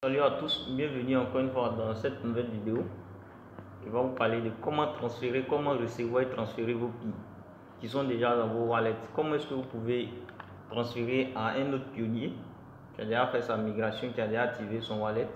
Salut à tous, bienvenue encore une fois dans cette nouvelle vidéo. Je vais vous parler de comment transférer, comment recevoir et transférer vos PI qui sont déjà dans vos wallets. Comment est-ce que vous pouvez transférer à un autre pionnier qui a déjà fait sa migration, qui a déjà activé son wallet,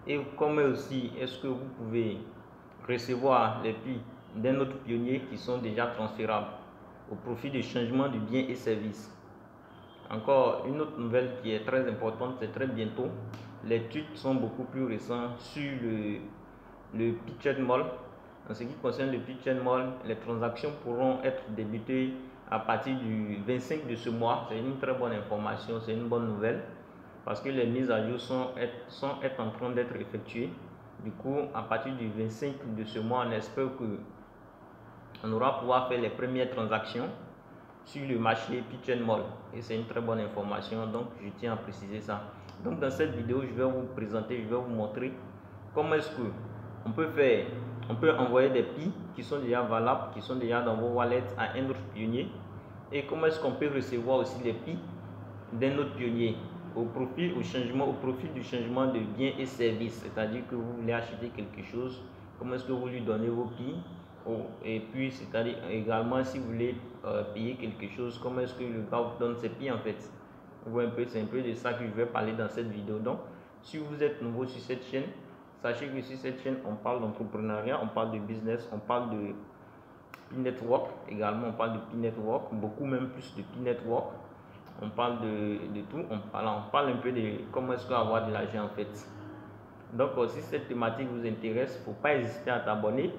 et comment aussi est-ce que vous pouvez recevoir les PI d'un autre pionnier qui sont déjà transférables au profit du changement de biens et services. Encore une autre nouvelle qui est très importante, c'est très bientôt. Les tweets sont beaucoup plus récents sur le Pitch&Mall. En ce qui concerne le Pitch&Mall, les transactions pourront être débutées à partir du 25 de ce mois. C'est une très bonne information, c'est une bonne nouvelle parce que les mises à jour sont en train d'être effectuées. Du coup, à partir du 25 de ce mois, on espère qu'on aura pouvoir faire les premières transactions sur le marché Pitch&Mall, et c'est une très bonne information, donc je tiens à préciser ça. Donc dans cette vidéo, je vais vous présenter, je vais vous montrer comment est-ce que on peut envoyer des PI qui sont déjà valables, qui sont déjà dans vos wallets à un autre pionnier, et comment est-ce qu'on peut recevoir aussi les PI d'un autre pionnier au profit du changement de biens et services. C'est-à-dire que vous voulez acheter quelque chose, comment est-ce que vous lui donnez vos PI, et puis c'est-à-dire également si vous voulez payer quelque chose, comment est-ce que le gars vous donne ses PI en fait. Vous voyez un peu, c'est un peu de ça que je vais parler dans cette vidéo. Donc si vous êtes nouveau sur cette chaîne, sachez que sur cette chaîne on parle d'entrepreneuriat, on parle de business, on parle de Pi Network également, on parle de Pi Network, beaucoup même plus de Pi Network. On parle de tout, on parle un peu de comment est-ce qu'avoir de l'argent en fait. Donc si cette thématique vous intéresse, il ne faut pas hésiter à t'abonner.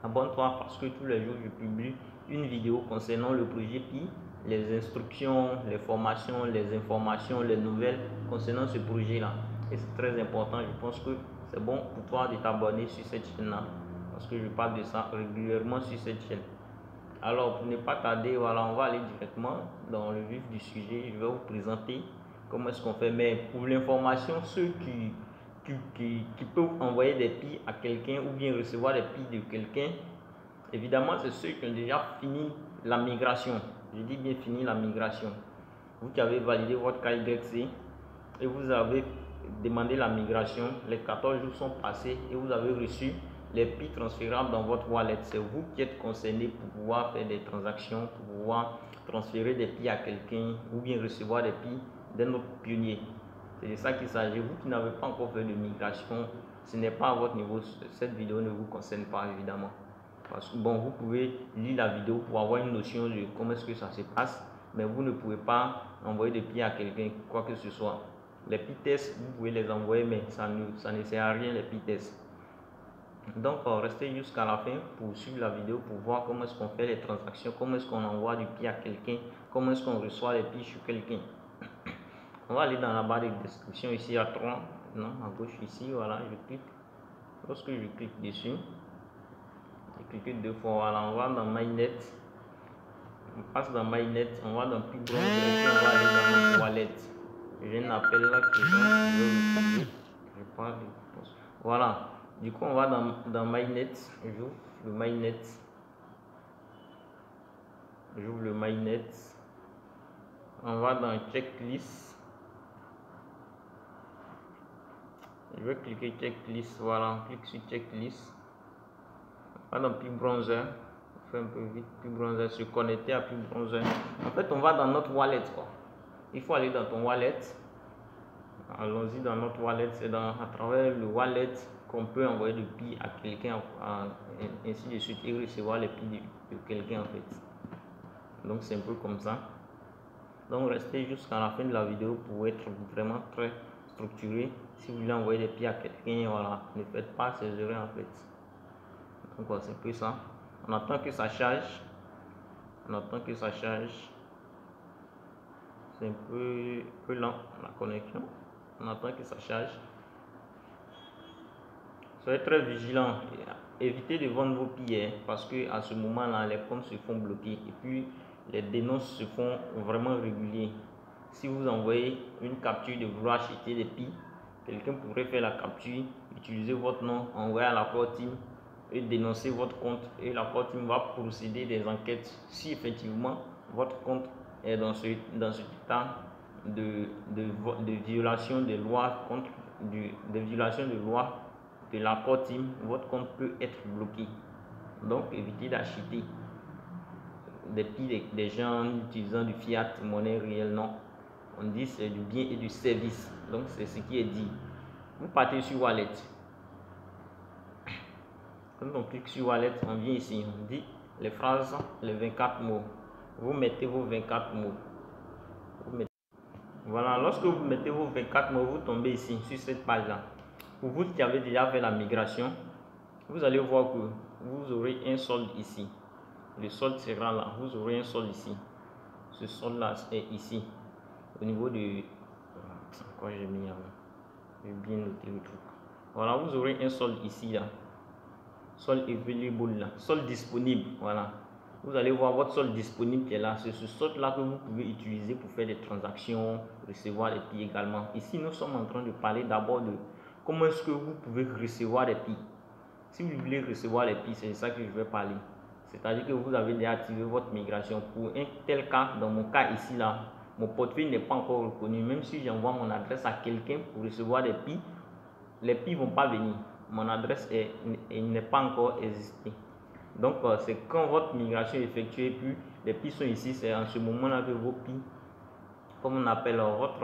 Abonne-toi parce que tous les jours je publie une vidéo concernant le projet PI, les instructions, les formations, les informations, les nouvelles concernant ce projet là. Et c'est très important, je pense que c'est bon pour toi de t'abonner sur cette chaîne là parce que je parle de ça régulièrement sur cette chaîne. Alors pour ne pas tarder, voilà, on va aller directement dans le vif du sujet. Je vais vous présenter comment est-ce qu'on fait. Mais pour l'information, ceux qui peuvent envoyer des PI à quelqu'un ou bien recevoir des PI de quelqu'un, évidemment c'est ceux qui ont déjà fini la migration. Je dis bien fini la migration. Vous qui avez validé votre KYC et vous avez demandé la migration, les 14 jours sont passés et vous avez reçu les PI transférables dans votre wallet. C'est vous qui êtes concerné pour pouvoir faire des transactions, pour pouvoir transférer des PI à quelqu'un ou bien recevoir des PI d'un autre pionnier. C'est de ça qu'il s'agit. Vous qui n'avez pas encore fait de migration, ce n'est pas à votre niveau. Cette vidéo ne vous concerne pas évidemment. Parce que bon, vous pouvez lire la vidéo pour avoir une notion de comment est-ce que ça se passe, mais vous ne pouvez pas envoyer des PI à quelqu'un, quoi que ce soit. Les PI tests, vous pouvez les envoyer, mais ça ne sert à rien les PI tests. Donc restez jusqu'à la fin pour suivre la vidéo pour voir comment est-ce qu'on fait les transactions, comment est-ce qu'on envoie du PI à quelqu'un, comment est-ce qu'on reçoit les PI sur quelqu'un. On va aller dans la barre de description ici à 3, non, à gauche ici, voilà, je clique. Lorsque je clique dessus, je clique deux fois, voilà, on va dans MyNet, on passe dans MyNet, on va dans Pi Bronze et on va aller dans notre wallet. J'ai un appel là que je parle, voilà. Du coup, on va dans MyNet, j'ouvre le MyNet, on va dans Checklist, je vais cliquer Checklist, voilà, on clique sur Checklist, on va dans Pi Browser, on fait un peu vite, Pi Browser, se connecter à Pi Browser. En fait, on va dans notre wallet, quoi. Il faut aller dans ton wallet. Allons-y dans notre wallet, c'est à travers le wallet qu'on peut envoyer des PI à quelqu'un, ainsi de suite, et recevoir les PI de quelqu'un en fait. Donc c'est un peu comme ça. Donc restez jusqu'à la fin de la vidéo pour être vraiment très structuré. Si vous voulez envoyer des PI à quelqu'un, voilà, ne faites pas ces erreurs en fait. Donc voilà, c'est un peu ça. On attend que ça charge. C'est un peu lent la connexion. On attend que ça charge. Soyez très vigilant. Évitez de vendre vos billets parce que à ce moment-là, les comptes se font bloquer et puis les dénonces se font vraiment réguliers. Si vous envoyez une capture de vouloir acheter des PI, quelqu'un pourrait faire la capture, utiliser votre nom, envoyer à la Core Team et dénoncer votre compte. Et la Core Team va procéder des enquêtes si effectivement votre compte est dans ce état de violation des lois contre des violations de loi de l'accord TIM, votre compte peut être bloqué. Donc évitez d'acheter des piles des gens utilisant du fiat, monnaie réelle, non. On dit c'est du bien et du service. Donc c'est ce qui est dit. Vous partez sur Wallet. Quand on clique sur Wallet, on vient ici, on dit les phrases, les 24 mots. Vous mettez vos 24 mots. Voilà, lorsque vous mettez vos 24 mots, vous tombez ici, sur cette page-là. Pour vous qui avez déjà fait la migration, vous allez voir que vous aurez un solde ici. Le solde sera là, vous aurez un solde ici. Ce solde-là est ici, au niveau de... Quoi j'ai mis avant? J'ai bien noté le truc. Voilà, vous aurez un solde ici, là. Solde available, là. Solde disponible, voilà. Vous allez voir votre solde disponible qui est là. C'est ce solde-là que vous pouvez utiliser pour faire des transactions, recevoir des PI également. Ici, nous sommes en train de parler d'abord de comment est-ce que vous pouvez recevoir des PI. Si vous voulez recevoir les PI, c'est de ça que je vais parler. C'est-à-dire que vous avez déjà activé votre migration. Pour un tel cas, dans mon cas ici, là, mon portefeuille n'est pas encore reconnu. Même si j'envoie mon adresse à quelqu'un pour recevoir des PI, les PI ne vont pas venir. Mon adresse n'est pas encore existée. Donc, c'est quand votre migration est effectuée, puis les PI sont ici, c'est en ce moment-là que vos PI, comme on appelle votre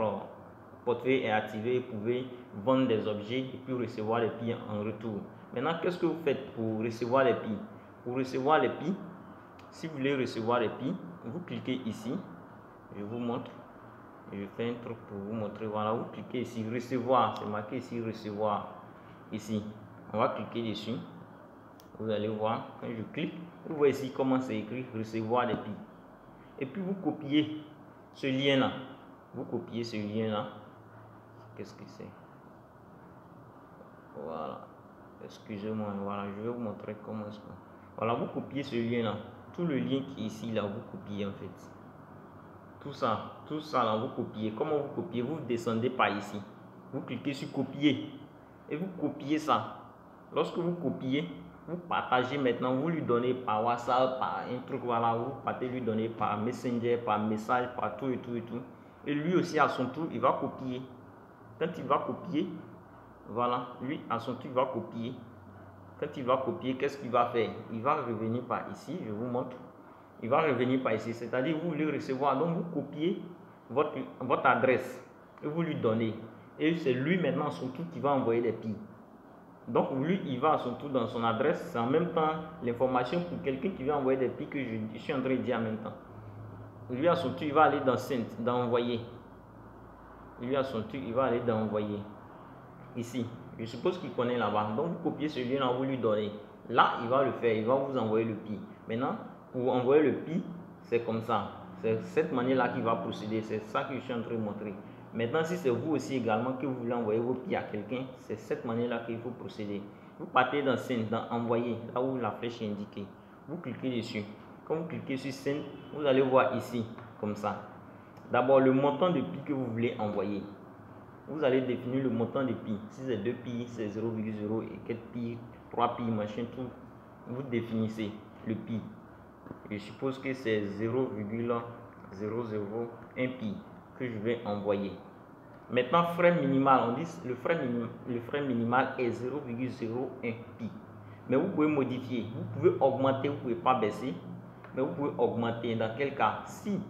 portefeuille est activé, vous pouvez vendre des objets et puis recevoir les PI en retour. Maintenant, qu'est-ce que vous faites pour recevoir les PI? Pour recevoir les PI, si vous voulez recevoir les PI, vous cliquez ici, je vous montre, je fais un truc pour vous montrer, voilà, vous cliquez ici, recevoir, c'est marqué ici, recevoir, ici, on va cliquer dessus. Vous allez voir, quand je clique, vous voyez ici comment c'est écrit recevoir des PI. Et puis vous copiez ce lien-là. Vous copiez ce lien-là. Qu'est-ce que c'est? Voilà. Excusez-moi, voilà, je vais vous montrer comment est-ce que. Voilà, vous copiez ce lien-là. Tout le lien qui est ici, là, vous copiez en fait. Tout ça là, vous copiez. Comment vous copiez? Vous descendez par ici. Vous cliquez sur copier. Et vous copiez ça. Lorsque vous copiez, vous partagez maintenant, vous lui donnez par WhatsApp, par un truc, voilà, vous partez lui donner par Messenger, par message, par tout et tout et tout. Et lui aussi à son tour, il va copier. Quand il va copier, voilà, lui à son tour, il va copier. Quand il va copier, qu'est-ce qu'il va faire? Il va revenir par ici, je vous montre. Il va revenir par ici, c'est-à-dire vous voulez recevoir, donc vous copiez votre adresse et vous lui donnez. Et c'est lui maintenant à son tour qui va envoyer des PI. Donc lui, il va à son tour dans son adresse, c'est en même temps l'information pour quelqu'un qui veut envoyer des PI que je suis en train de dire en même temps. Lui à son tour, il va aller dans Send, dans Envoyer. Lui à son tour, il va aller dans Envoyer. Ici, je suppose qu'il connaît là-bas. Donc vous copiez ce lien-là, vous lui donnez. Là, il va le faire, il va vous envoyer le PI. Maintenant, pour envoyer le PI, c'est comme ça. C'est cette manière-là qu'il va procéder. C'est ça que je suis en train de montrer. Maintenant, si c'est vous aussi également que vous voulez envoyer vos PI à quelqu'un, c'est cette manière-là qu'il faut procéder. Vous partez dans Send, dans Envoyer, là où la flèche est indiquée. Vous cliquez dessus. Quand vous cliquez sur Send, vous allez voir ici, comme ça. D'abord, le montant de PI que vous voulez envoyer. Vous allez définir le montant de PI. Si c'est 2 PI, c'est 0,0 et 4 PI, 3 PI, machin, tout. Vous définissez le PI. Je suppose que c'est 0,001 PI que je vais envoyer. Maintenant, frais minimal, on dit le frais minimal est 0,01 PI. Mais vous pouvez modifier, vous pouvez augmenter, vous ne pouvez pas baisser, mais vous pouvez augmenter. Dans quel cas? Si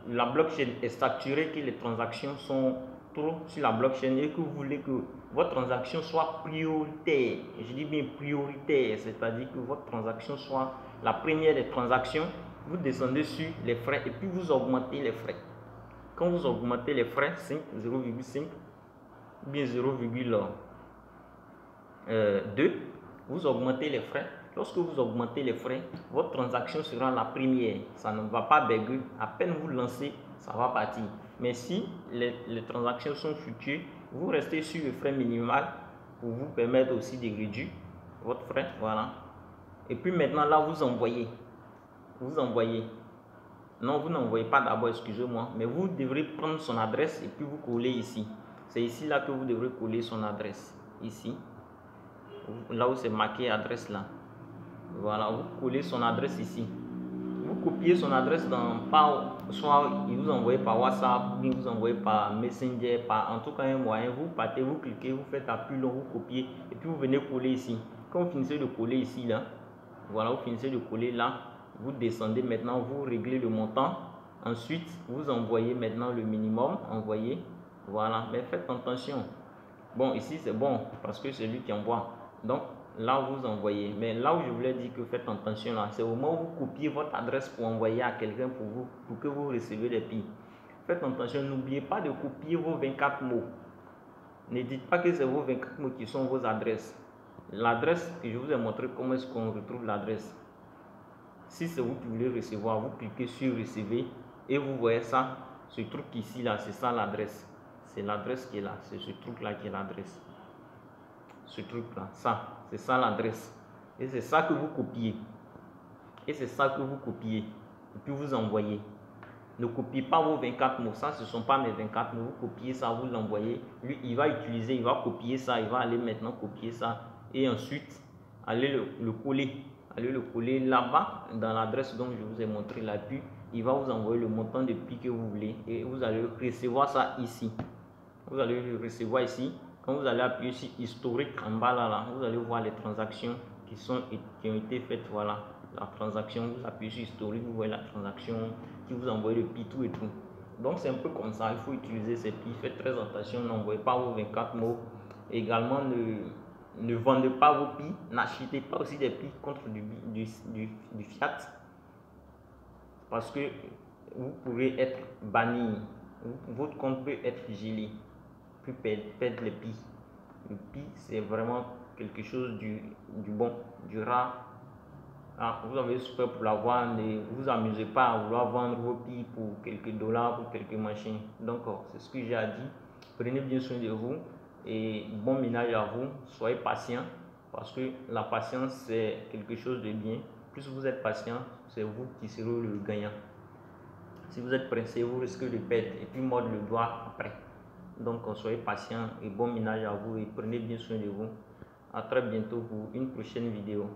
la blockchain est saturée, que les transactions sont trop sur la blockchain et que vous voulez que votre transaction soit prioritaire, je dis bien prioritaire, c'est-à-dire que votre transaction soit la première des transactions, vous descendez sur les frais et puis vous augmentez les frais. Quand vous augmentez les frais, 0,5 ou bien 0,2, vous augmentez les frais. Lorsque vous augmentez les frais, votre transaction sera la première. Ça ne va pas bugger. À peine vous lancez, ça va partir. Mais si les transactions sont fluctuées, vous restez sur le frais minimal pour vous permettre aussi de réduire votre frais. Voilà. Et puis maintenant, là, vous envoyez. Vous envoyez. Non, vous n'envoyez pas d'abord, excusez-moi. Mais vous devrez prendre son adresse et puis vous coller ici. C'est ici là que vous devrez coller son adresse. Ici. Là où c'est marqué adresse là. Voilà, vous collez son adresse ici. Vous copiez son adresse soit il vous envoie par WhatsApp, ou vous envoyez par Messenger, en tout cas un moyen. Vous partez, vous cliquez, vous faites appui long, vous copiez et puis vous venez coller ici. Quand vous finissez de coller ici là, voilà, vous finissez de coller là, vous descendez maintenant, vous réglez le montant. Ensuite, vous envoyez maintenant le minimum, envoyez, voilà, mais faites attention. Bon, ici c'est bon parce que c'est lui qui envoie. Donc là vous envoyez, mais là où je voulais dire que faites attention là, c'est au moment où vous copiez votre adresse pour envoyer à quelqu'un pour que vous recevez les billes. Faites attention, n'oubliez pas de copier vos 24 mots. Ne dites pas que c'est vos 24 mots qui sont vos adresses. L'adresse que je vous ai montré, comment est-ce qu'on retrouve l'adresse. Si c'est vous qui voulez recevoir, vous cliquez sur recevoir et vous voyez ça, ce truc ici là, c'est ça l'adresse. C'est l'adresse qui est là, c'est ce truc là qui est l'adresse. Ce truc là, ça, c'est ça l'adresse. Et c'est ça que vous copiez. Et c'est ça que vous copiez. Et puis vous envoyez. Ne copiez pas vos 24 mots. Ça, ce ne sont pas mes 24 mots. Vous copiez ça, vous l'envoyez. Lui, il va utiliser, il va copier ça, il va aller maintenant copier ça. Et ensuite, allez le coller. Allez le coller là-bas, dans l'adresse dont je vous ai montré là. Puis, il va vous envoyer le montant de prix que vous voulez. Et vous allez recevoir ça ici. Vous allez le recevoir ici. Quand vous allez appuyer sur historique en bas là, vous allez voir les transactions qui ont été faites. Voilà, la transaction, vous appuyez sur historique, vous voyez la transaction qui vous envoie le PI, tout et tout. Donc c'est un peu comme ça, il faut utiliser ces PI. Faites très attention, n'envoyez pas vos 24 mots. Également, ne vendez pas vos PI, n'achetez pas aussi des PI contre du fiat. Parce que vous pourrez être banni, votre compte peut être gelé. Perdre les PI. Le PI, c'est vraiment quelque chose du bon, du rare. Ah, vous avez souffert pour l'avoir, ne vous amusez pas à vouloir vendre vos PI pour quelques dollars, pour quelques machines. Donc, c'est ce que j'ai à dire. Prenez bien soin de vous et bon ménage à vous. Soyez patient parce que la patience, c'est quelque chose de bien. Plus vous êtes patient, c'est vous qui serez le gagnant. Si vous êtes pressé, vous risquez de perdre et puis mordre le doigt après. Donc, soyez patient et bon ménage à vous et prenez bien soin de vous. À très bientôt pour une prochaine vidéo.